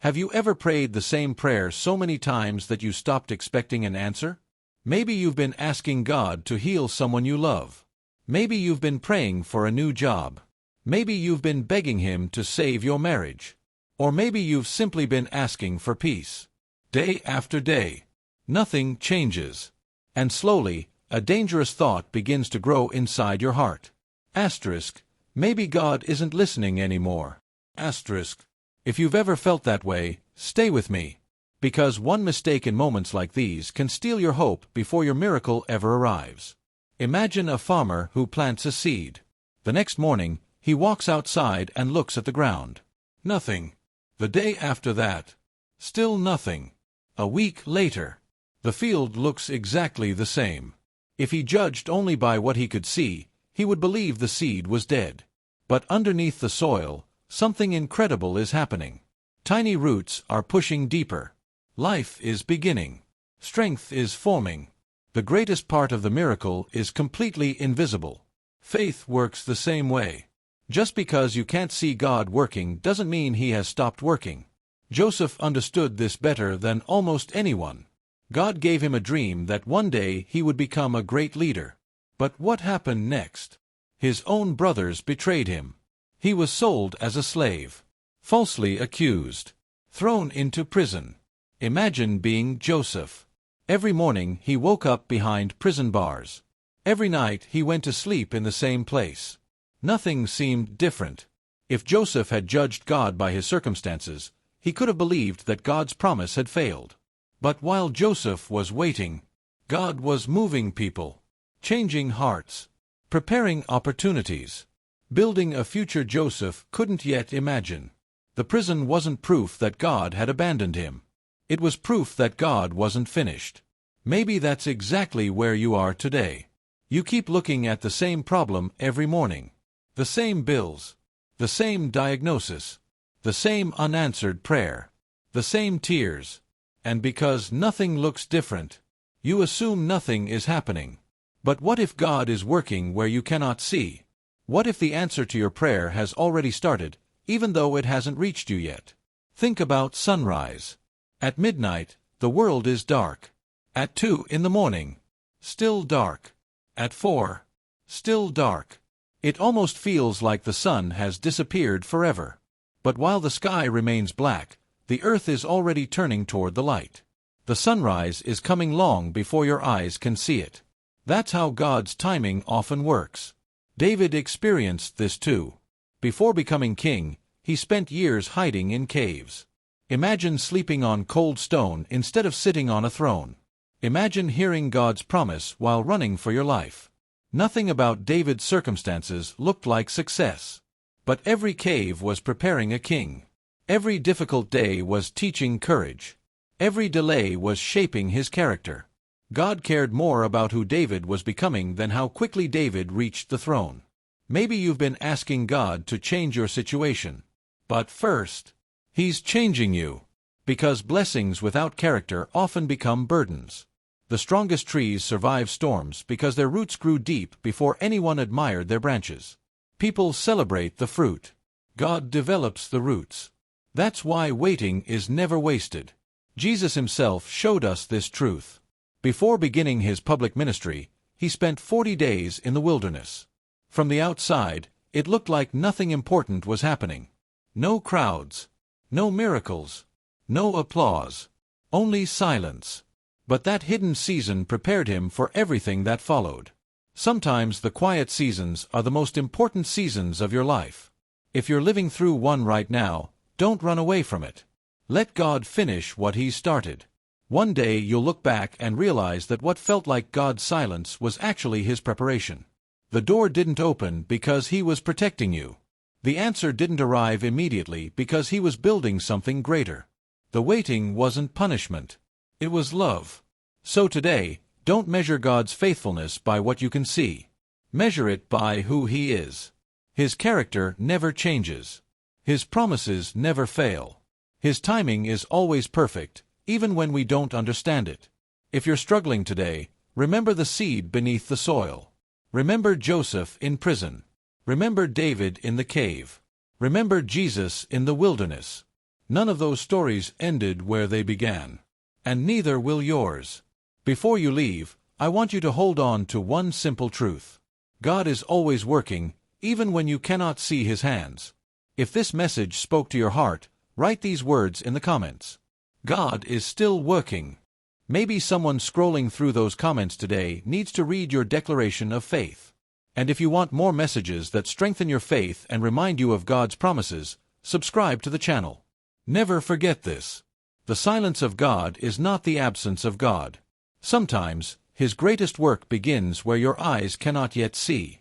Have you ever prayed the same prayer so many times that you stopped expecting an answer? Maybe you've been asking God to heal someone you love. Maybe you've been praying for a new job. Maybe you've been begging Him to save your marriage. Or maybe you've simply been asking for peace. Day after day, nothing changes. And slowly, a dangerous thought begins to grow inside your heart. Maybe God isn't listening anymore. If you've ever felt that way, stay with me. Because one mistake in moments like these can steal your hope before your miracle ever arrives. Imagine a farmer who plants a seed. The next morning, he walks outside and looks at the ground. Nothing. The day after that, still nothing. A week later, the field looks exactly the same. If he judged only by what he could see, he would believe the seed was dead. But underneath the soil, something incredible is happening. Tiny roots are pushing deeper. Life is beginning. Strength is forming. The greatest part of the miracle is completely invisible. Faith works the same way. Just because you can't see God working doesn't mean He has stopped working. Joseph understood this better than almost anyone. God gave him a dream that one day he would become a great leader. But what happened next? His own brothers betrayed him. He was sold as a slave, falsely accused, thrown into prison. Imagine being Joseph. Every morning he woke up behind prison bars. Every night he went to sleep in the same place. Nothing seemed different. If Joseph had judged God by his circumstances, he could have believed that God's promise had failed. But while Joseph was waiting, God was moving people, changing hearts, preparing opportunities, building a future Joseph couldn't yet imagine. The prison wasn't proof that God had abandoned him. It was proof that God wasn't finished. Maybe that's exactly where you are today. You keep looking at the same problem every morning. The same bills, the same diagnosis, the same unanswered prayer, the same tears. And because nothing looks different, you assume nothing is happening. But what if God is working where you cannot see? What if the answer to your prayer has already started, even though it hasn't reached you yet? Think about sunrise. At midnight, the world is dark. At 2 in the morning, still dark. At 4, still dark. It almost feels like the sun has disappeared forever. But while the sky remains black, the earth is already turning toward the light. The sunrise is coming long before your eyes can see it. That's how God's timing often works. David experienced this too. Before becoming king, he spent years hiding in caves. Imagine sleeping on cold stone instead of sitting on a throne. Imagine hearing God's promise while running for your life. Nothing about David's circumstances looked like success. But every cave was preparing a king. Every difficult day was teaching courage. Every delay was shaping his character. God cared more about who David was becoming than how quickly David reached the throne. Maybe you've been asking God to change your situation. But first, He's changing you. Because blessings without character often become burdens. The strongest trees survive storms because their roots grew deep before anyone admired their branches. People celebrate the fruit. God develops the roots. That's why waiting is never wasted. Jesus Himself showed us this truth. Before beginning His public ministry, He spent 40 days in the wilderness. From the outside, it looked like nothing important was happening. No crowds, no miracles, no applause, only silence. But that hidden season prepared Him for everything that followed. Sometimes the quiet seasons are the most important seasons of your life. If you're living through one right now, don't run away from it. Let God finish what He started. One day you'll look back and realize that what felt like God's silence was actually His preparation. The door didn't open because He was protecting you. The answer didn't arrive immediately because He was building something greater. The waiting wasn't punishment. It was love. So today, don't measure God's faithfulness by what you can see. Measure it by who He is. His character never changes. His promises never fail. His timing is always perfect, even when we don't understand it. If you're struggling today, remember the seed beneath the soil. Remember Joseph in prison. Remember David in the cave. Remember Jesus in the wilderness. None of those stories ended where they began. And neither will yours. Before you leave, I want you to hold on to one simple truth. God is always working, even when you cannot see His hands. If this message spoke to your heart, write these words in the comments. God is still working. Maybe someone scrolling through those comments today needs to read your declaration of faith. And if you want more messages that strengthen your faith and remind you of God's promises, subscribe to the channel. Never forget this. The silence of God is not the absence of God. Sometimes, His greatest work begins where your eyes cannot yet see.